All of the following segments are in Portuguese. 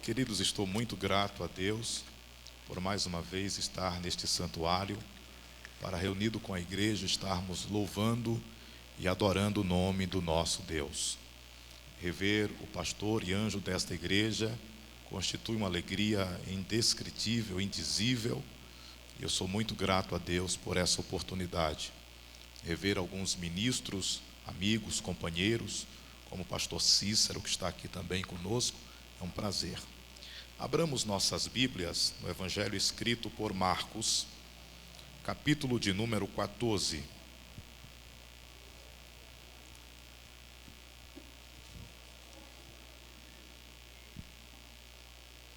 Queridos, estou muito grato a Deus por mais uma vez estar neste santuário para, reunido com a igreja, estarmos louvando e adorando o nome do nosso Deus. Rever o pastor e anjo desta igreja constitui uma alegria indescritível, indizível. Eu sou muito grato a Deus por essa oportunidade. Rever alguns ministros, amigos, companheiros, como o pastor Cícero, que está aqui também conosco, é um prazer. Abramos nossas Bíblias no Evangelho escrito por Marcos, capítulo de número 14.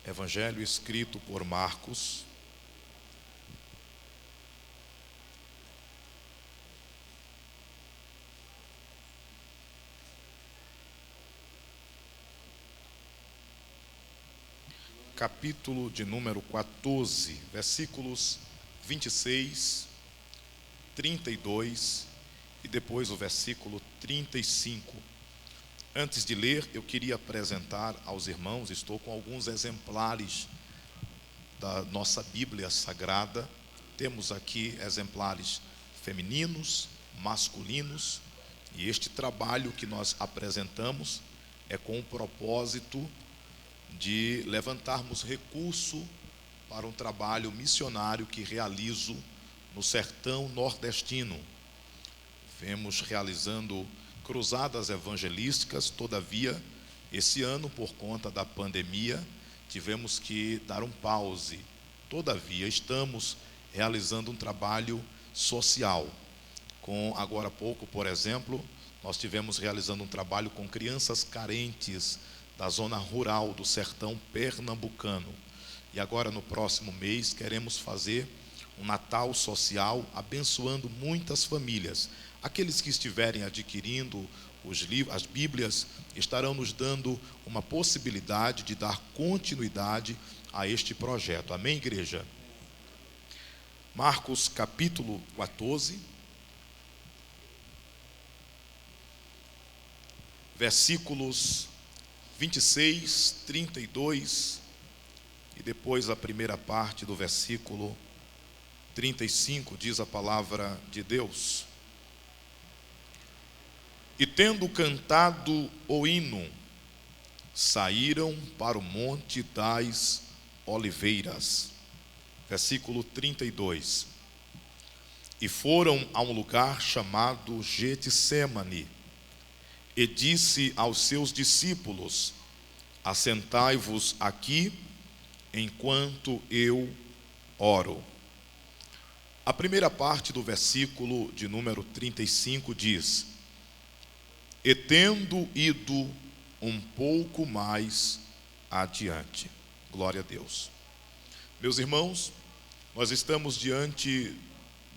Evangelho escrito por Marcos, capítulo de número 14, versículos 26, 32 e depois o versículo 35. Antes de ler, eu queria apresentar aos irmãos, estou com alguns exemplares da nossa Bíblia Sagrada. Temos aqui exemplares femininos, masculinos, e este trabalho que nós apresentamos é com o propósito de levantarmos recurso para um trabalho missionário que realizo no sertão nordestino. Vemos realizando cruzadas evangelísticas. Todavia, esse ano, por conta da pandemia, tivemos que dar um pause. Todavia, estamos realizando um trabalho social. Agora há pouco, por exemplo, nós tivemos realizando um trabalho com crianças carentes da zona rural do sertão pernambucano. E agora, no próximo mês, queremos fazer um Natal social, abençoando muitas famílias. Aqueles que estiverem adquirindo as Bíblias estarão nos dando uma possibilidade de dar continuidade a este projeto. Amém, igreja? Marcos capítulo 14, versículos 26, 32 e depois a primeira parte do versículo 35, diz a palavra de Deus. E tendo cantado o hino, saíram para o Monte das Oliveiras. Versículo 32. E foram a um lugar chamado Getsêmani, e disse aos seus discípulos: assentai-vos aqui, enquanto eu oro. A primeira parte do versículo de número 35 diz: e tendo ido um pouco mais adiante. Glória a Deus. Meus irmãos, nós estamos diante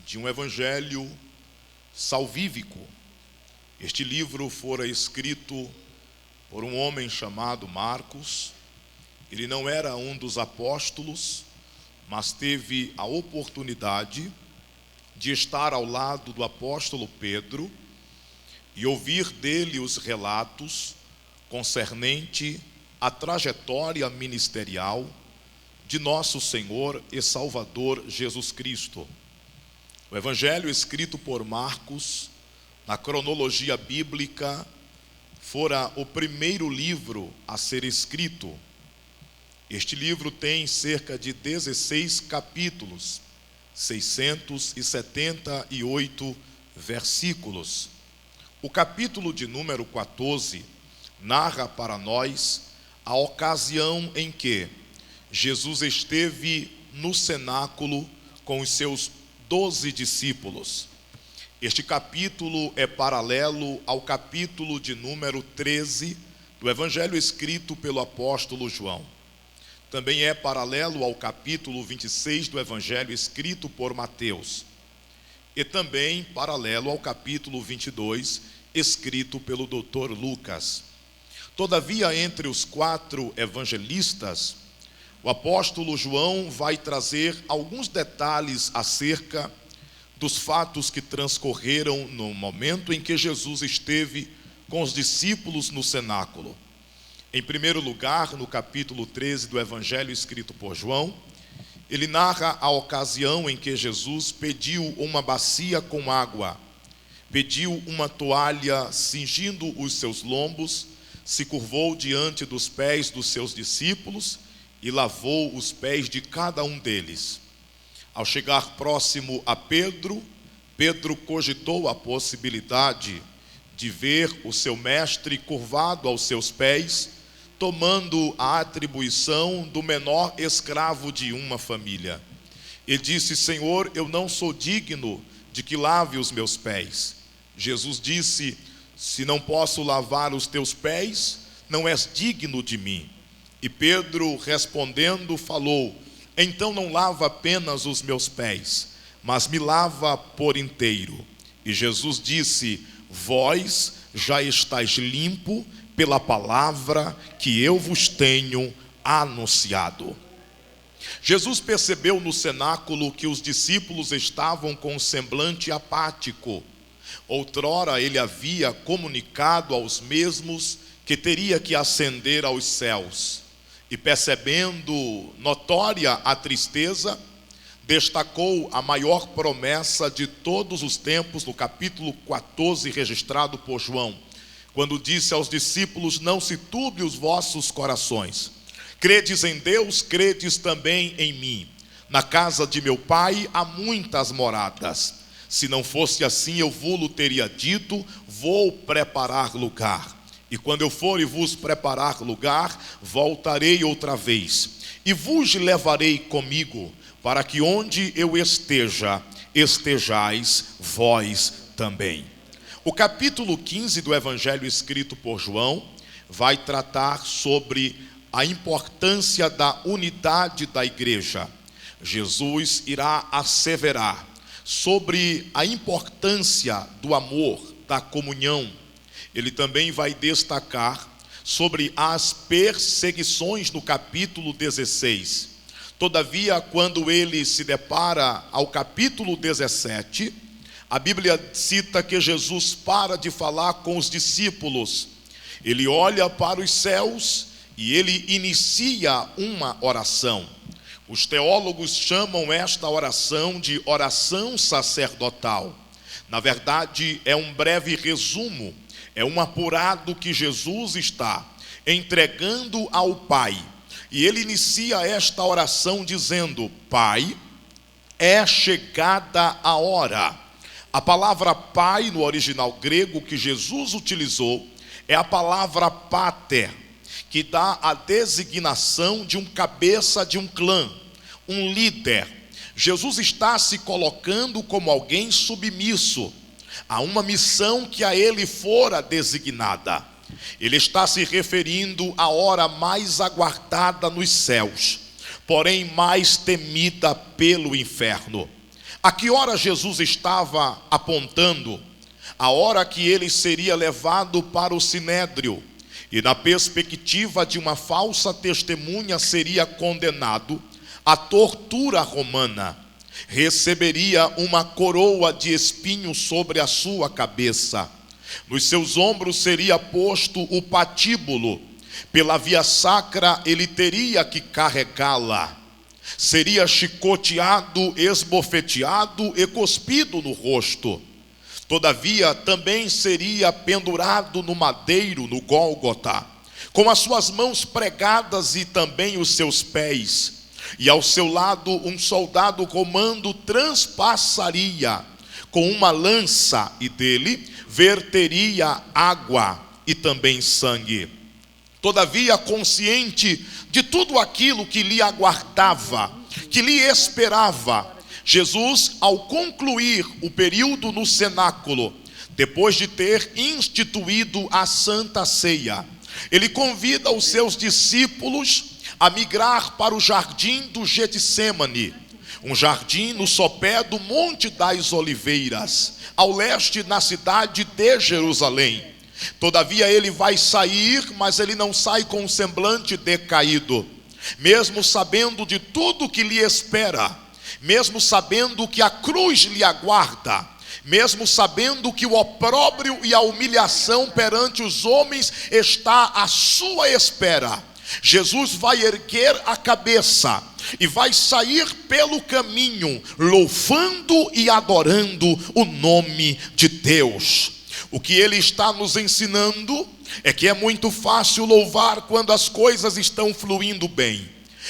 de um evangelho salvífico. Este livro fora escrito por um homem chamado Marcos. Ele não era um dos apóstolos, mas teve a oportunidade de estar ao lado do apóstolo Pedro e ouvir dele os relatos concernente à trajetória ministerial de nosso Senhor e Salvador Jesus Cristo. O evangelho escrito por Marcos, na cronologia bíblica, fora o primeiro livro a ser escrito. Este livro tem cerca de 16 capítulos, 678 versículos. O capítulo de número 14 narra para nós a ocasião em que Jesus esteve no cenáculo com os seus 12 discípulos. Este capítulo é paralelo ao capítulo de número 13 do Evangelho escrito pelo apóstolo João. Também é paralelo ao capítulo 26 do Evangelho escrito por Mateus. E também paralelo ao capítulo 22, escrito pelo Dr. Lucas. Todavia, entre os 4 evangelistas, o apóstolo João vai trazer alguns detalhes acerca dos fatos que transcorreram no momento em que Jesus esteve com os discípulos no cenáculo. Em primeiro lugar, no capítulo 13 do Evangelho escrito por João, ele narra a ocasião em que Jesus pediu uma bacia com água, pediu uma toalha cingindo os seus lombos, se curvou diante dos pés dos seus discípulos e lavou os pés de cada um deles. Ao chegar próximo a Pedro, Pedro cogitou a possibilidade de ver o seu mestre curvado aos seus pés, tomando a atribuição do menor escravo de uma família. Ele disse: Senhor, eu não sou digno de que lave os meus pés. Jesus disse: se não posso lavar os teus pés, não és digno de mim. E Pedro, respondendo, falou: então não lava apenas os meus pés, mas me lava por inteiro. E Jesus disse: vós já estáis limpo pela palavra que eu vos tenho anunciado. Jesus percebeu no cenáculo que os discípulos estavam com um semblante apático. Outrora ele havia comunicado aos mesmos que teria que ascender aos céus. E percebendo notória a tristeza, destacou a maior promessa de todos os tempos no capítulo 14 registrado por João, quando disse aos discípulos: não se turbe os vossos corações, credes em Deus, credes também em mim. Na casa de meu pai há muitas moradas, se não fosse assim eu vou-lo teria dito, vou preparar lugar. E quando eu for e vos preparar lugar, voltarei outra vez, e vos levarei comigo, para que onde eu esteja, estejais vós também. O capítulo 15 do Evangelho escrito por João vai tratar sobre a importância da unidade da igreja. Jesus irá asseverar sobre a importância do amor, da comunhão. Ele também vai destacar sobre as perseguições no capítulo 16. Todavia, quando ele se depara ao capítulo 17, a Bíblia cita que Jesus para de falar com os discípulos. Ele olha para os céus e ele inicia uma oração. Os teólogos chamam esta oração de oração sacerdotal. Na verdade, é um breve resumo, é um apurado que Jesus está entregando ao Pai. E ele inicia esta oração dizendo: Pai, é chegada a hora. A palavra Pai no original grego que Jesus utilizou é a palavra pater, que dá a designação de um cabeça de um clã, um líder. Jesus está se colocando como alguém submisso a uma missão que a ele fora designada. Ele está se referindo à hora mais aguardada nos céus, porém mais temida pelo inferno. A que hora Jesus estava apontando? A hora que ele seria levado para o sinédrio e, na perspectiva de uma falsa testemunha, seria condenado à tortura romana. Receberia uma coroa de espinhos sobre a sua cabeça. Nos seus ombros seria posto o patíbulo. Pela via sacra ele teria que carregá-la. Seria chicoteado, esbofeteado e cuspido no rosto. Todavia também seria pendurado no madeiro, no Gólgota, com as suas mãos pregadas e também os seus pés. E ao seu lado um soldado romano transpassaria com uma lança e dele verteria água e também sangue. Todavia, consciente de tudo aquilo que lhe aguardava, que lhe esperava, Jesus, ao concluir o período no cenáculo, depois de ter instituído a Santa Ceia, ele convida os seus discípulos a migrar para o jardim do Getsêmani, um jardim no sopé do Monte das Oliveiras, ao leste na cidade de Jerusalém. Todavia ele vai sair, mas ele não sai com um semblante decaído, mesmo sabendo de tudo que lhe espera, mesmo sabendo que a cruz lhe aguarda, mesmo sabendo que o opróbrio e a humilhação perante os homens está à sua espera. Jesus vai erguer a cabeça e vai sair pelo caminho, louvando e adorando o nome de Deus. O que ele está nos ensinando é que é muito fácil louvar quando as coisas estão fluindo bem.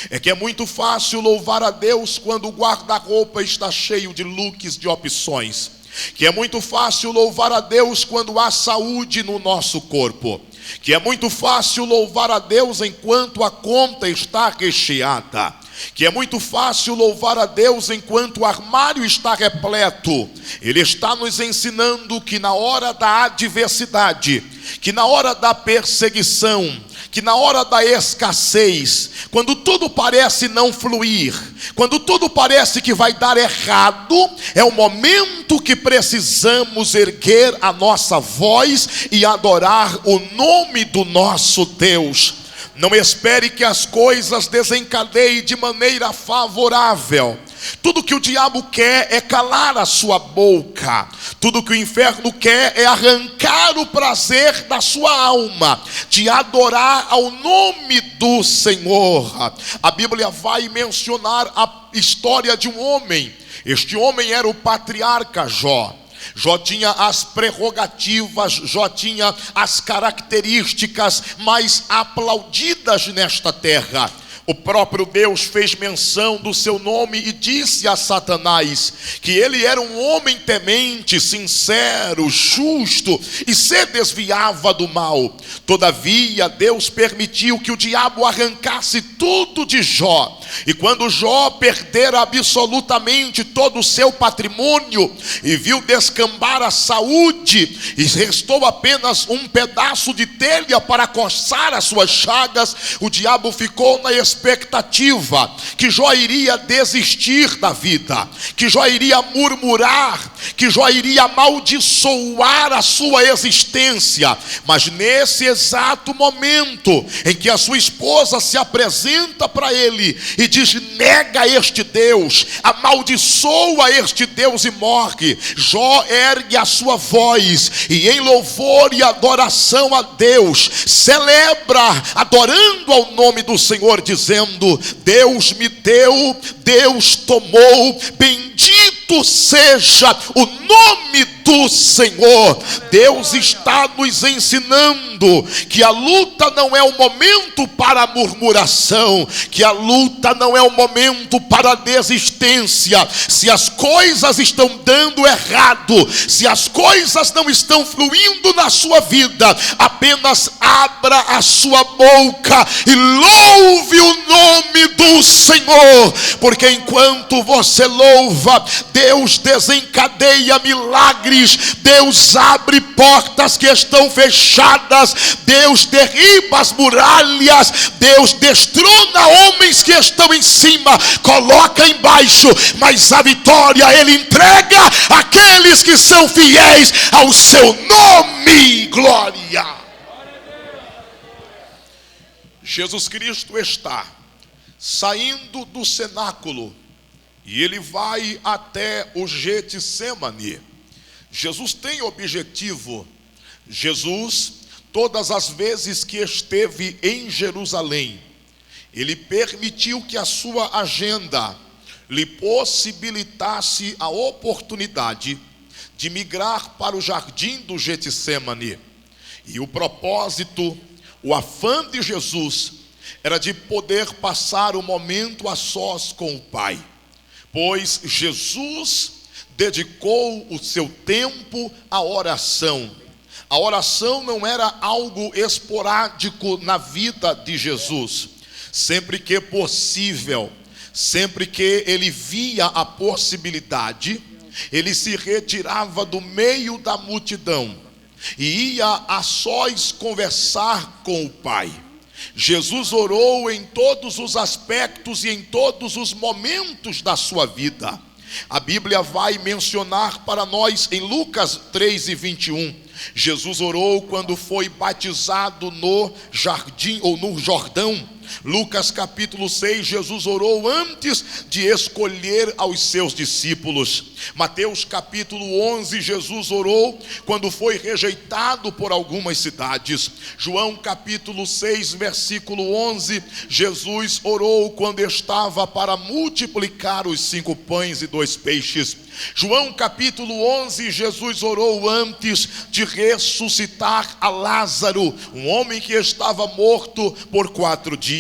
É que é muito fácil louvar a Deus quando o guarda-roupa está cheio de looks, de opções. Que é muito fácil louvar a Deus quando há saúde no nosso corpo. Que é muito fácil louvar a Deus enquanto a conta está recheada. Que é muito fácil louvar a Deus enquanto o armário está repleto. Ele está nos ensinando que na hora da adversidade, que na hora da perseguição, que na hora da escassez, quando tudo parece não fluir, quando tudo parece que vai dar errado, é o momento que precisamos erguer a nossa voz e adorar o nome do nosso Deus. Não espere que as coisas desencadeiem de maneira favorável. Tudo que o diabo quer é calar a sua boca. Tudo que o inferno quer é arrancar o prazer da sua alma de adorar ao nome do Senhor. A Bíblia vai mencionar a história de um homem. Este homem era o patriarca Jó. Jó tinha as prerrogativas, Jó tinha as características mais aplaudidas nesta terra. O próprio Deus fez menção do seu nome e disse a Satanás que ele era um homem temente, sincero, justo e se desviava do mal. Todavia Deus permitiu que o diabo arrancasse tudo de Jó. E quando Jó perdera absolutamente todo o seu patrimônio e viu descambar a saúde e restou apenas um pedaço de telha para coçar as suas chagas, o diabo ficou na expectativa que Jó iria desistir da vida, que Jó iria murmurar, que Jó iria amaldiçoar a sua existência. Mas nesse exato momento em que a sua esposa se apresenta para ele e diz: nega este Deus, amaldiçoa este Deus e morre, Jó ergue a sua voz e em louvor e adoração a Deus celebra, adorando ao nome do Senhor, dizendo: Deus me deu, Deus tomou, bendito seja o nome do Senhor. Deus está nos ensinando que a luta não é o momento para a murmuração, que a luta não é o momento para a desistência. Se as coisas estão dando errado, se as coisas não estão fluindo na sua vida, apenas abra a sua boca e louve o nome do Senhor, porque enquanto você louva, Deus desencadeia milagres, Deus abre portas que estão fechadas, Deus derriba as muralhas, Deus destrona homens que estão em cima, coloca embaixo, mas a vitória Ele entrega àqueles que são fiéis ao seu nome. Glória! Jesus Cristo está saindo do cenáculo e ele vai até o Getsêmani. Jesus tem objetivo. Jesus, todas as vezes que esteve em Jerusalém, ele permitiu que a sua agenda lhe possibilitasse a oportunidade de migrar para o jardim do Getsêmani. E o propósito, o afã de Jesus era de poder passar o momento a sós com o Pai, pois Jesus dedicou o seu tempo à oração. A oração não era algo esporádico na vida de Jesus. Sempre que possível, Sempre que ele via a possibilidade, ele se retirava do meio da multidão e ia a sós conversar com o Pai. Jesus orou em todos os aspectos e em todos os momentos da sua vida. A Bíblia vai mencionar para nós em Lucas 3:21. Jesus orou quando foi batizado no jardim ou no Jordão. Lucas capítulo 6, Jesus orou antes de escolher aos seus discípulos. Mateus capítulo 11, Jesus orou quando foi rejeitado por algumas cidades. João capítulo 6, versículo 11, Jesus orou quando estava para multiplicar os 5 pães e 2 peixes. João capítulo 11, Jesus orou antes de ressuscitar a Lázaro, um homem que estava morto por 4 dias.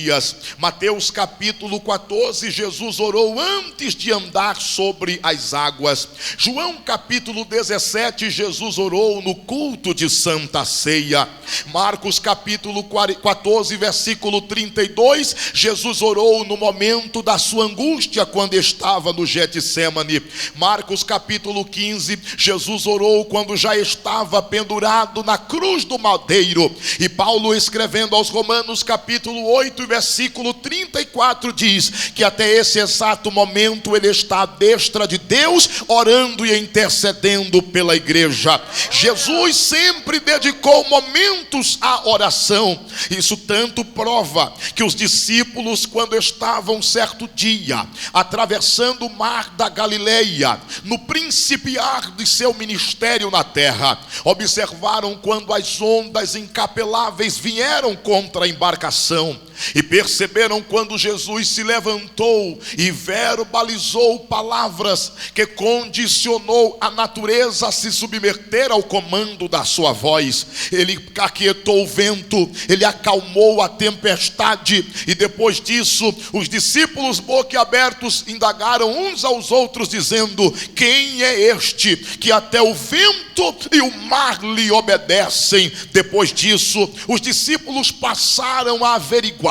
Mateus capítulo 14, Jesus orou antes de andar sobre as águas. João capítulo 17, Jesus orou no culto de Santa Ceia. Marcos capítulo 14, versículo 32, Jesus orou no momento da sua angústia quando estava no Getsêmani. Marcos capítulo 15, Jesus orou quando já estava pendurado na cruz do madeiro. E Paulo, escrevendo aos Romanos capítulo 8, versículo 34, diz que até esse exato momento ele está à destra de Deus, orando e intercedendo pela igreja. Jesus sempre dedicou momentos à oração. Isso tanto prova que os discípulos, quando estavam certo dia atravessando o mar da Galileia, no principiar de seu ministério na terra, observaram quando as ondas incapeláveis vieram contra a embarcação, e perceberam quando Jesus se levantou e verbalizou palavras que condicionou a natureza a se submeter ao comando da sua voz. Ele aquietou o vento, ele acalmou a tempestade, e depois disso os discípulos boquiabertos indagaram uns aos outros dizendo: quem é este que até o vento e o mar lhe obedecem? Depois disso os discípulos passaram a averiguar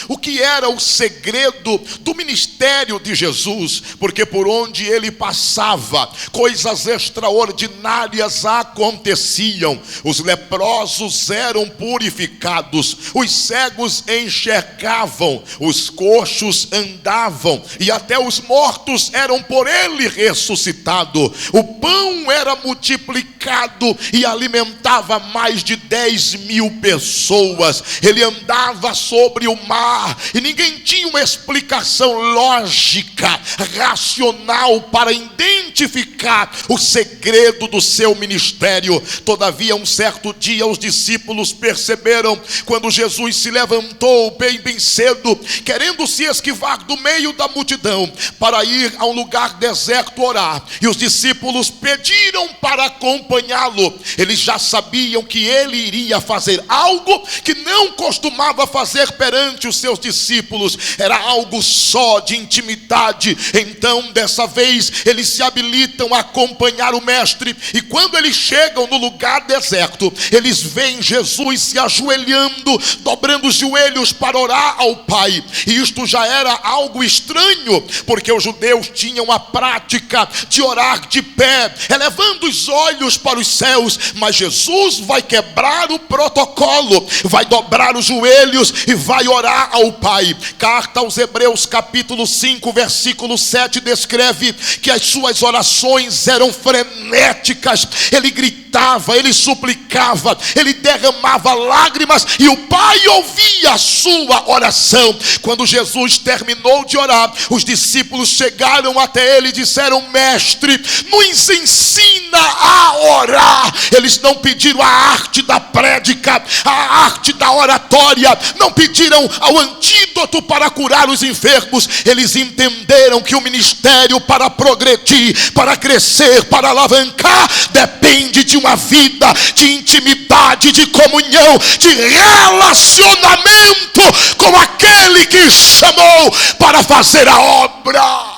o que era o segredo do ministério de Jesus, porque por onde ele passava, coisas extraordinárias aconteciam. Os leprosos eram purificados, os cegos enxergavam, os coxos andavam, e até os mortos eram por ele ressuscitados. O pão era multiplicado e alimentava mais de 10.000 pessoas. Ele andava sobre o mar e ninguém tinha uma explicação lógica, racional para identificar o segredo do seu ministério. Todavia, um certo dia os discípulos perceberam quando Jesus se levantou bem cedo, querendo se esquivar do meio da multidão para ir a um lugar deserto orar, e os discípulos pediram para acompanhá-lo. Eles já sabiam que ele iria fazer algo que não costumava fazer perante os seus discípulos, era algo só de intimidade. Então dessa vez eles se habilitam a acompanhar o mestre, e quando eles chegam no lugar deserto, eles veem Jesus se ajoelhando, dobrando os joelhos para orar ao Pai. E isto já era algo estranho, porque os judeus tinham a prática de orar de pé, elevando os olhos para os céus, mas Jesus vai quebrar o protocolo, vai dobrar os joelhos e vai orar ao Pai. Carta aos Hebreus capítulo 5, versículo 7 descreve que as suas orações eram frenéticas. Ele gritava, ele suplicava, ele derramava lágrimas, e o Pai ouvia a sua oração. Quando Jesus terminou de orar, os discípulos chegaram até ele e disseram: mestre, nos ensina a orar. Eles não pediram a arte da prédica, a arte da oratória, não pediram ao antídoto para curar os enfermos. Eles entenderam que o ministério, para progredir, para crescer, para alavancar, depende de uma vida de intimidade, de comunhão, de relacionamento com aquele que chamou para fazer a obra.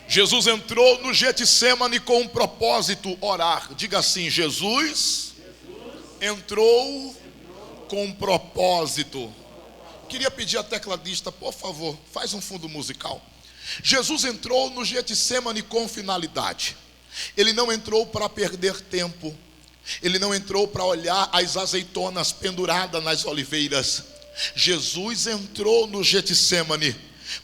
Jesus entrou no Getsêmani com um propósito: orar. Diga assim: Jesus entrou com um propósito: Queria pedir à tecladista, por favor, faz um fundo musical. Jesus entrou no Getsemane com finalidade. Ele não entrou para perder tempo. Ele não entrou para olhar as azeitonas penduradas nas oliveiras. Jesus entrou no Getsemane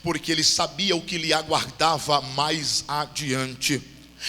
porque ele sabia o que lhe aguardava mais adiante.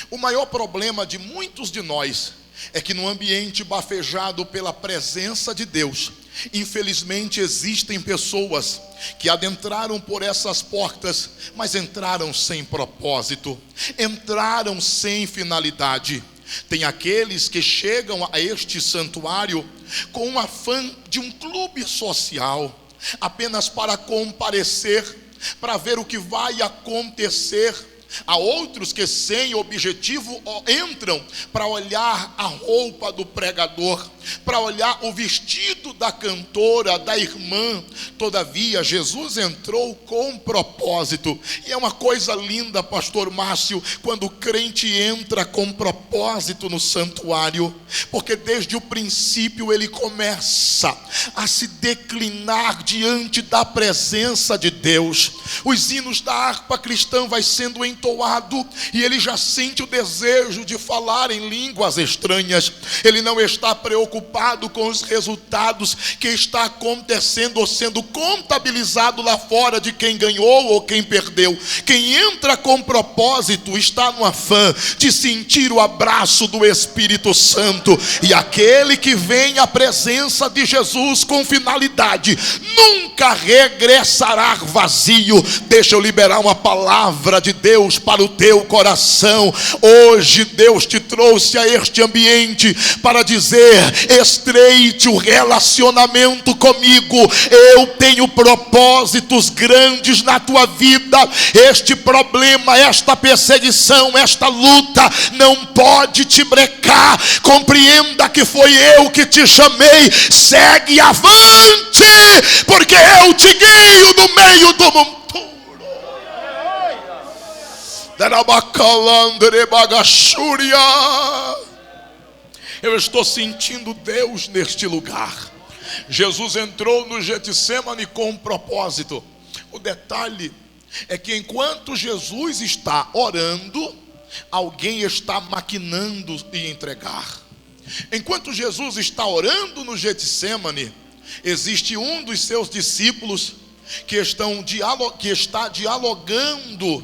O maior problema de muitos de nós é que no ambiente bafejado pela presença de Deus, infelizmente existem pessoas que adentraram por essas portas, mas entraram sem propósito, entraram sem finalidade. Tem aqueles que chegam a este santuário com um afã de um clube social, apenas para comparecer, para ver o que vai acontecer. Há outros que sem objetivo entram para olhar a roupa do pregador, para olhar o vestido da cantora, da irmã. Todavia, Jesus entrou com propósito. E é uma coisa linda, pastor Márcio, quando o crente entra com propósito no santuário, porque desde o princípio ele começa a se declinar diante da presença de Deus. Os hinos da harpa cristã vai sendo entoado e ele já sente o desejo de falar em línguas estranhas. Ele não está preocupado com os resultados que está acontecendo ou sendo contabilizado lá fora de quem ganhou ou quem perdeu. Quem entra com propósito está no afã de sentir o abraço do Espírito Santo. E aquele que vem à presença de Jesus com finalidade nunca regressará vazio. Deixa eu liberar uma palavra de Deus para o teu coração. Hoje Deus te trouxe a este ambiente para dizer: estreite o relacionamento comigo. Eu tenho propósitos grandes na tua vida. Este problema, esta perseguição, esta luta não pode te brecar. Compreenda que foi eu que te chamei. Segue avante, porque eu te guio no meio do monturo. Eu estou sentindo Deus neste lugar. Jesus entrou no Getsemane com um propósito. O detalhe é que enquanto Jesus está orando, alguém está maquinando em entregar. Enquanto Jesus está orando no Getsemane, existe um dos seus discípulos que está dialogando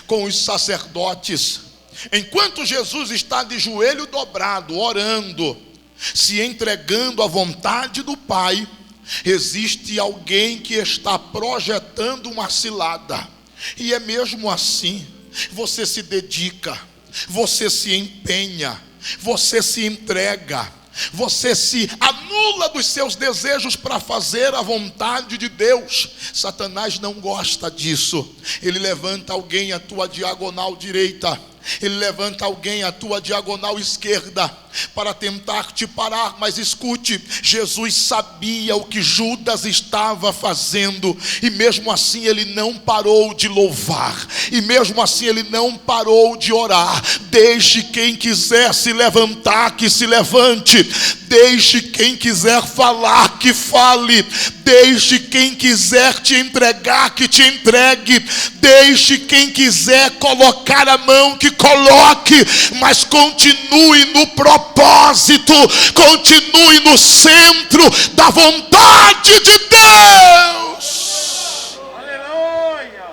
com os sacerdotes. Enquanto Jesus está de joelho dobrado, orando, se entregando à vontade do Pai, existe alguém que está projetando uma cilada. E é mesmo assim. Você se dedica, você se empenha, você se entrega, você se anula dos seus desejos para fazer a vontade de Deus. Satanás não gosta disso. Ele levanta alguém à tua diagonal direita, ele levanta alguém à tua diagonal esquerda para tentar te parar. Mas escute, Jesus sabia o que Judas estava fazendo, e mesmo assim ele não parou de louvar, e mesmo assim ele não parou de orar. Deixe quem quiser se levantar, que se levante. Deixe quem quiser falar, que fale. Deixe quem quiser te entregar, que te entregue. Deixe quem quiser colocar a mão, que coloque. Mas continue no propósito, continue no centro da vontade de Deus. Aleluia.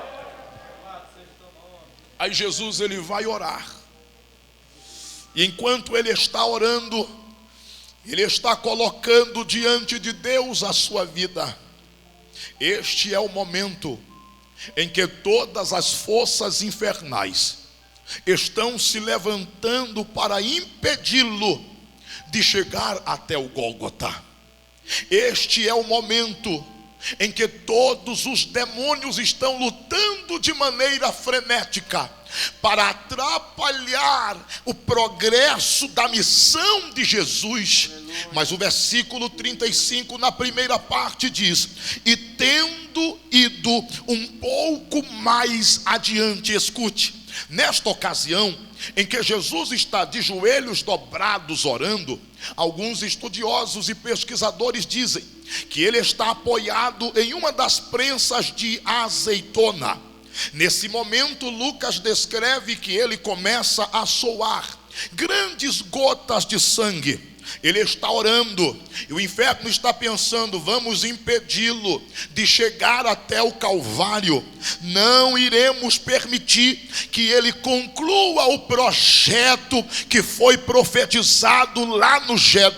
Aí Jesus, ele vai orar, e enquanto ele está orando, ele está colocando diante de Deus a sua vida. Este é o momento em que todas as forças infernais estão se levantando para impedi-lo de chegar até o Gólgota. Este é o momento em que todos os demônios estão lutando de maneira frenética para atrapalhar o progresso da missão de Jesus. Mas o versículo 35, na primeira parte, diz: e tendo ido um pouco mais adiante, escute, nesta ocasião em que Jesus está de joelhos dobrados orando, alguns estudiosos e pesquisadores dizem que ele está apoiado em uma das prensas de azeitona. Nesse momento, Lucas descreve que ele começa a soar grandes gotas de sangue. Ele está orando e o inferno está pensando: vamos impedi-lo de chegar até o Calvário. Não iremos permitir que ele conclua o projeto que foi profetizado lá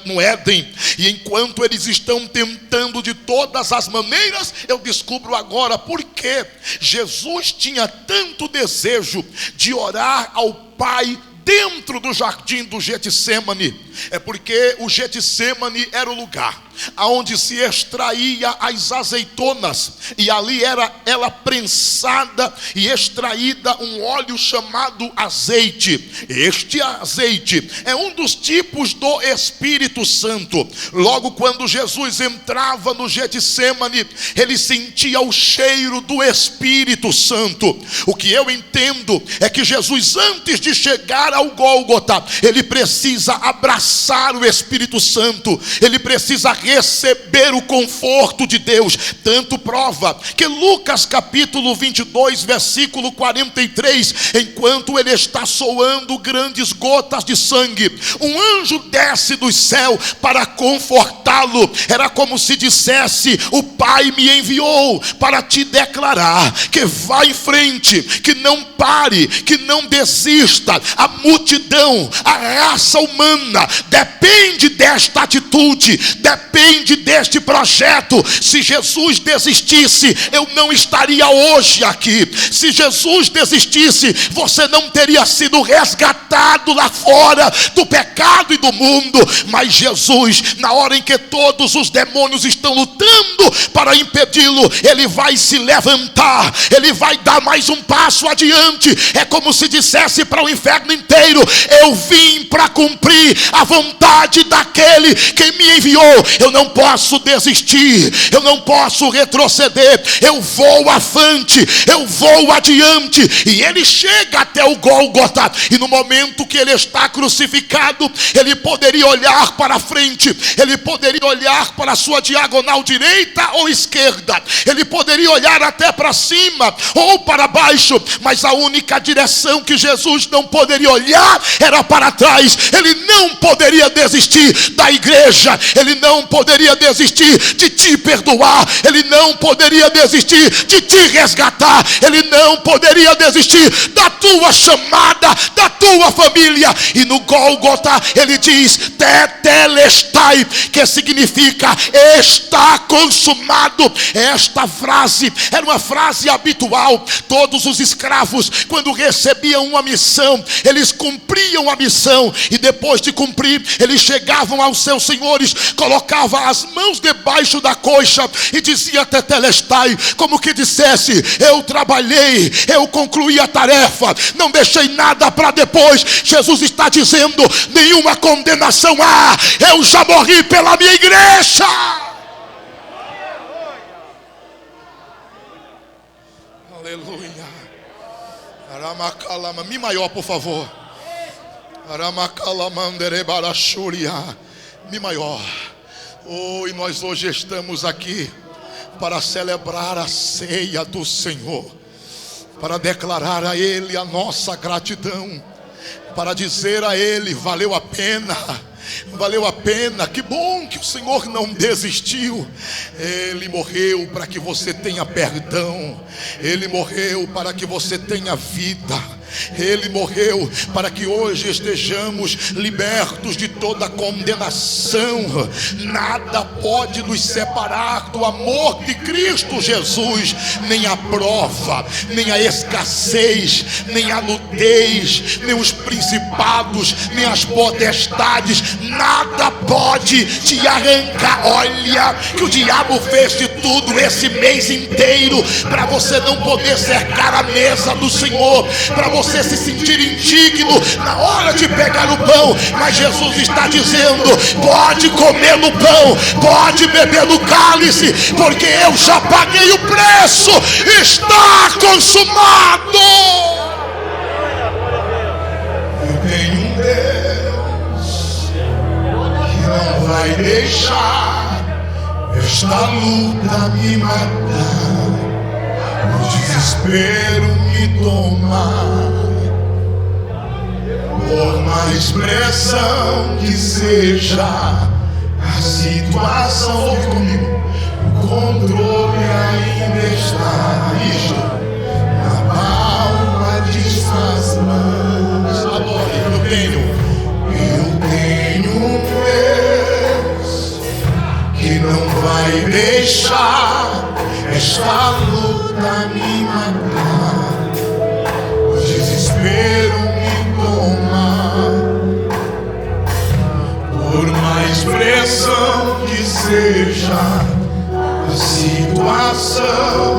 no Éden. E enquanto eles estão tentando de todas as maneiras, eu descubro agora por que Jesus tinha tanto desejo de orar ao Pai dentro do jardim do Getsêmani. É porque o Getsêmani era o lugar aonde se extraía as azeitonas, e ali era ela prensada e extraída um óleo chamado azeite. Este azeite é um dos tipos do Espírito Santo. Logo quando Jesus entrava no Getsêmani, ele sentia o cheiro do Espírito Santo. O que eu entendo é que Jesus, antes de chegar ao Gólgota, ele precisa abraçar o Espírito Santo, ele precisa receber o conforto de Deus. Tanto prova que Lucas capítulo 22 versículo 43, enquanto ele está soando grandes gotas de sangue, um anjo desce do céu para confortá-lo. Era como se dissesse: o Pai me enviou para te declarar que vá em frente, que não pare, que não desista. A multidão, a raça humana depende desta atitude, depende deste projeto. Se Jesus desistisse, eu não estaria hoje aqui. Se Jesus desistisse, você não teria sido resgatado lá fora do pecado e do mundo. Mas Jesus, na hora em que todos os demônios estão lutando para impedi-lo, ele vai se levantar, ele vai dar mais um passo adiante. É como se dissesse para o inferno inteiro: eu vim para cumprir a vontade daquele que me enviou. Eu não posso desistir, eu não posso retroceder, eu vou à frente, eu vou adiante. E ele chega até o Gólgota, e no momento que ele está crucificado, ele poderia olhar para frente, ele poderia olhar para a sua diagonal direita ou esquerda, ele poderia olhar até para cima ou para baixo, mas a única direção que Jesus não poderia olhar era para trás. Ele não poderia desistir da igreja, ele não poderia desistir de te perdoar, ele não poderia desistir de te resgatar, ele não poderia desistir da tua chamada, da tua família. E no Gólgota ele diz tetelestai, que significa está consumado. Esta frase era uma frase habitual. Todos os escravos, quando recebiam uma missão, eles cumpriam a missão, e depois de cumprir, eles chegavam aos seus senhores, colocavam as mãos debaixo da coxa e dizia tetelestai, como que dissesse: eu trabalhei, eu concluí a tarefa, não deixei nada para depois. Jesus está dizendo: nenhuma condenação há, eu já morri pela minha igreja. Aleluia. Mi maior, por favor. Mi maior. Oh, e nós hoje estamos aqui para celebrar a ceia do Senhor, para declarar a Ele a nossa gratidão, para dizer a Ele: valeu a pena, valeu a pena. Que bom que o Senhor não desistiu. Ele morreu para que você tenha perdão, Ele morreu para que você tenha vida, Ele morreu para que hoje estejamos libertos de toda condenação. Nada pode nos separar do amor de Cristo Jesus, nem a prova, nem a escassez, nem a nudez, nem os principados, nem as potestades. Nada pode te arrancar. Olha que o diabo fez de tudo esse mês inteiro para você não poder cercar a mesa do Senhor, para você se sentir indigno na hora de pegar o pão. Mas Jesus está dizendo: pode comer no pão, pode beber no cálice, porque eu já paguei o preço, está consumado. deixar esta luta me matar, o desespero me tomar. Por mais pressão que seja a situação, ouve comigo, o controle ainda está na palma de suas mãos. Agora eu tenho um Deus que não vai deixar esta luta me matar, o desespero me tomar. Por mais pressão que seja a situação,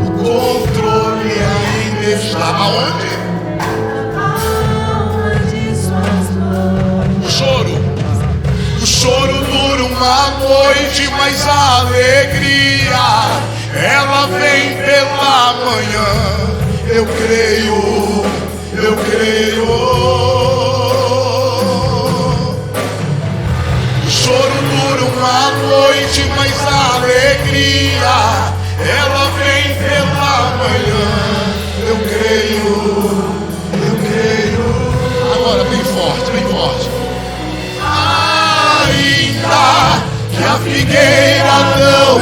o controle ainda está aonde? O choro dura uma noite, mas a alegria ela vem pela manhã. Eu creio. O choro dura uma noite, mas a alegria ela vem pela manhã. Eu creio. Agora bem forte. Ainda que a figueira não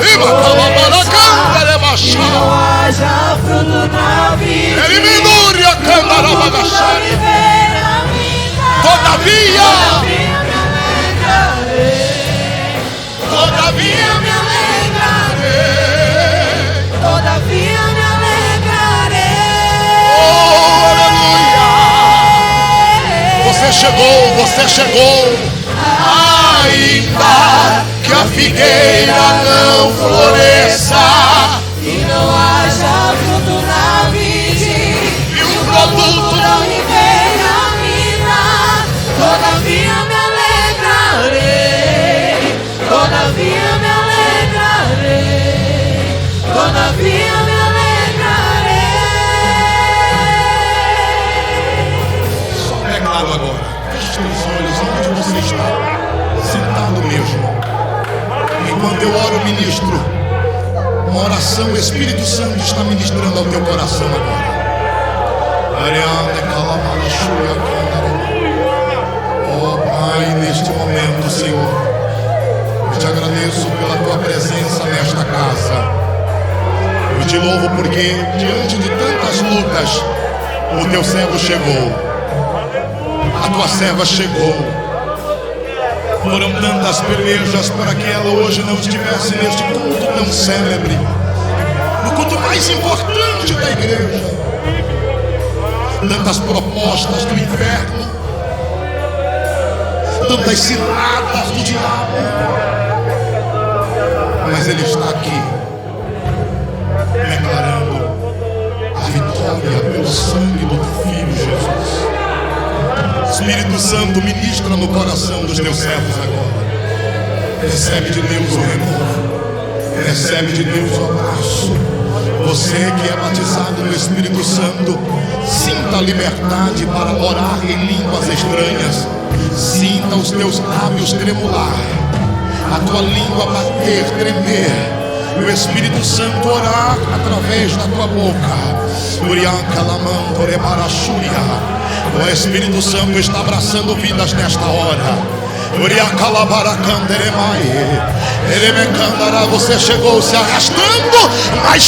haja fruto na vida, todavia me alegrarei. Oh, aleluia. Você chegou. Ainda que a figueira não floresça e não haja fruto na vide, e o produto não lhe venha mina, todavia me alegrarei, todavia me alegrarei, todavia me alegrarei. Só declaro agora. Feche os olhos onde você está, sentado mesmo. Enquanto eu oro, ministro uma oração, o Espírito Santo está ministrando ao teu coração agora. Oh Pai, neste momento, Senhor, eu te agradeço pela tua presença nesta casa. Eu te louvo porque diante de tantas lutas o teu servo chegou. A tua serva chegou. Foram tantas pelejas para que ela hoje não estivesse neste culto tão célebre, no culto mais importante da igreja. Tantas propostas do inferno, tantas ciladas do diabo, mas ele está aqui declarando a vitória pelo sangue do teu Filho Jesus. Espírito Santo, ministra no coração dos teus servos agora. Recebe de Deus o renovo, recebe de Deus o abraço. Você que é batizado no Espírito Santo, sinta a liberdade para orar em línguas estranhas. Sinta os teus lábios tremular, a tua língua bater, tremer, e o Espírito Santo orar através da tua boca. O Espírito Santo está abraçando vidas nesta hora. Você chegou se arrastando, mas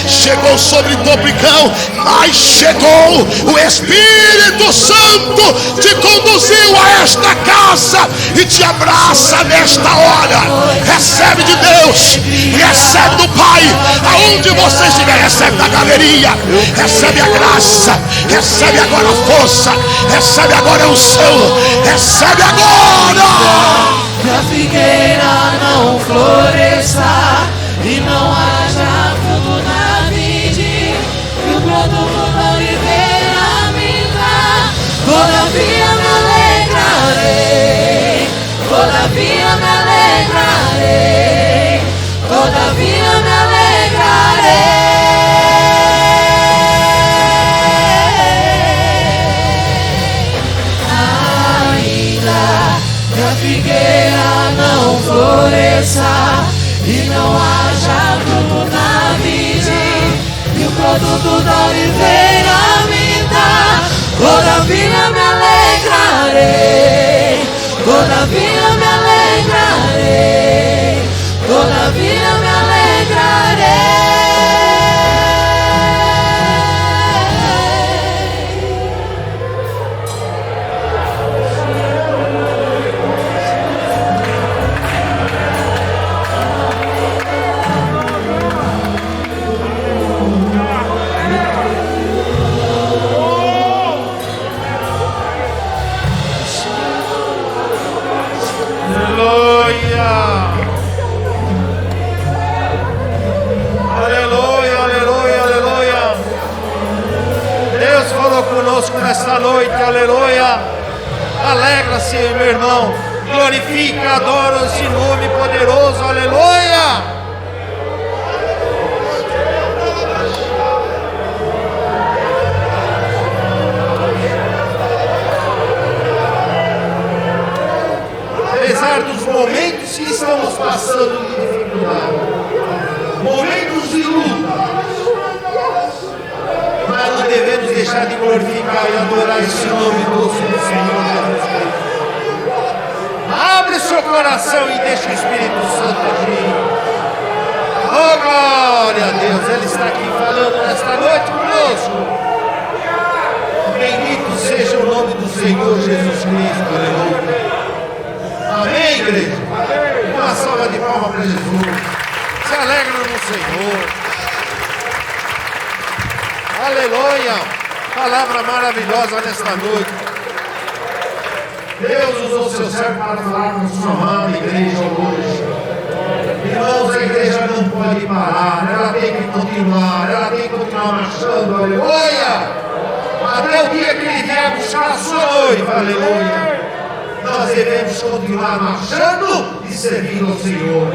chegou sobre Topicão, mas chegou. O Espírito Santo te conduziu a esta casa e te abraça nesta hora. Recebe de Deus, recebe do Pai, aonde você estiver. Recebe da galeria, recebe a graça, recebe agora a força, recebe agora a unção, recebe agora. Que a figueira não floresça e não haja fruto na vide, que o produto não lhe venha mingar. Todavia me alegrarei, todavia me alegrarei, todavia me alegrarei. figueira não floresça e não haja fruto na vide, e o produto da oliveira minta, todavia me alegrarei, todavia me alegrarei, todavia me alegrarei. Conosco nesta noite, aleluia. Alegra-se, meu irmão. Glorifica, adora esse nome poderoso, aleluia. Apesar dos momentos que estamos passando de dificuldade, momentos de luta, mas não devemos deixar de glorificar e adorar esse nome doce do Senhor Jesus Cristo. Abre seu coração e deixa o Espírito Santo agir. Oh, glória a Deus, Ele está aqui falando nesta noite conosco. Bendito seja o nome do Senhor Jesus Cristo, aleluia. Amém, igreja? Uma salva de palmas para Jesus. Se alegra no Senhor. Aleluia! Palavra maravilhosa nesta noite. Deus usou seu servo para falar com sua amada igreja hoje. Irmãos, a igreja não pode parar, ela tem que continuar, marchando, aleluia! Até o dia que Ele vier buscar a sua noiva, aleluia! Nós devemos continuar marchando e servindo ao Senhor.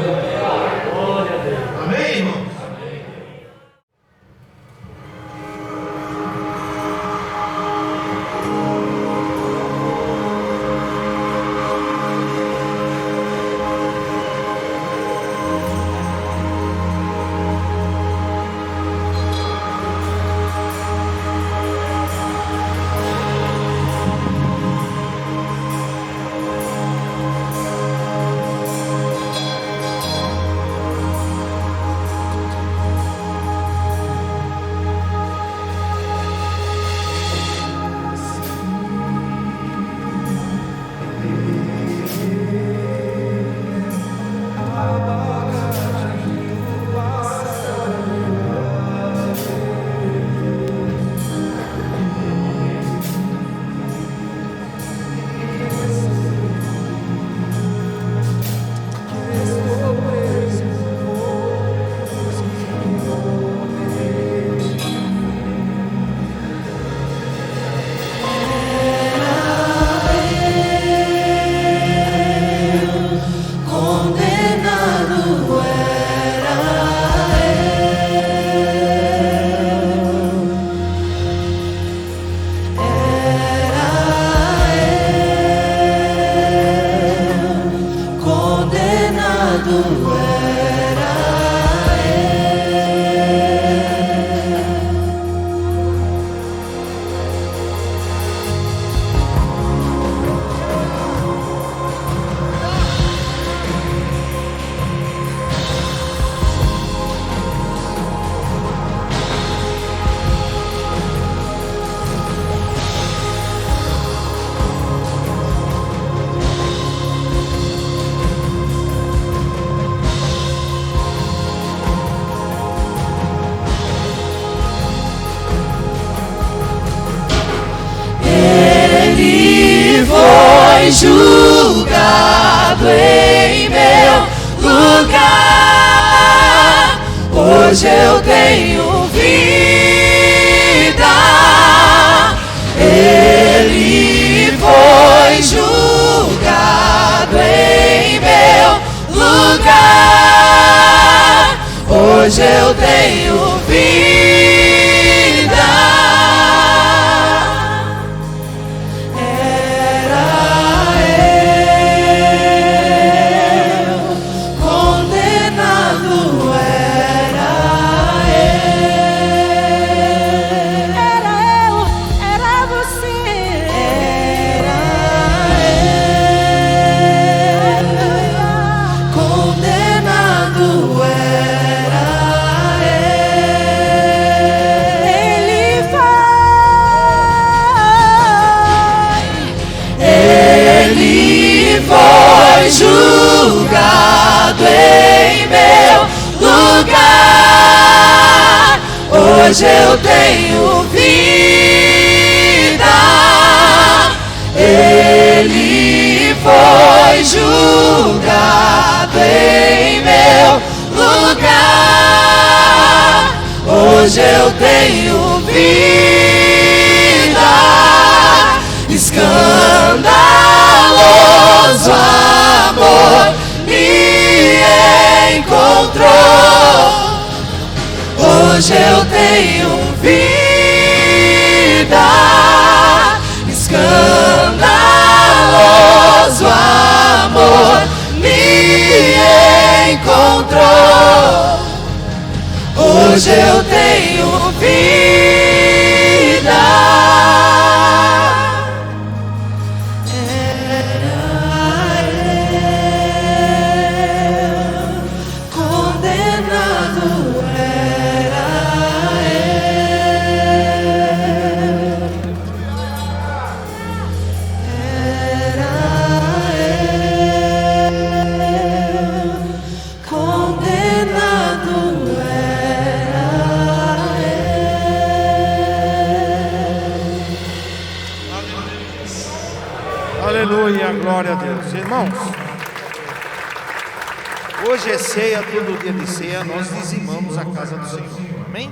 Amém, irmãos? foi julgado em meu lugar. Hoje eu tenho vida. Ele foi julgado em meu lugar. Hoje eu tenho vida. Era Hoje eu tenho vida. Ele foi julgado em meu lugar. Hoje eu tenho vida. Escandaloso amor me encontrou. Hoje eu tenho vida. Escandaloso amor me encontrou. Hoje eu tenho vida. Era eu condenado, era eu condenado, Aleluia, glória a Deus. Irmãos, hoje é ceia, todo dia de ceia, nós dizimamos a casa do Senhor. Amém?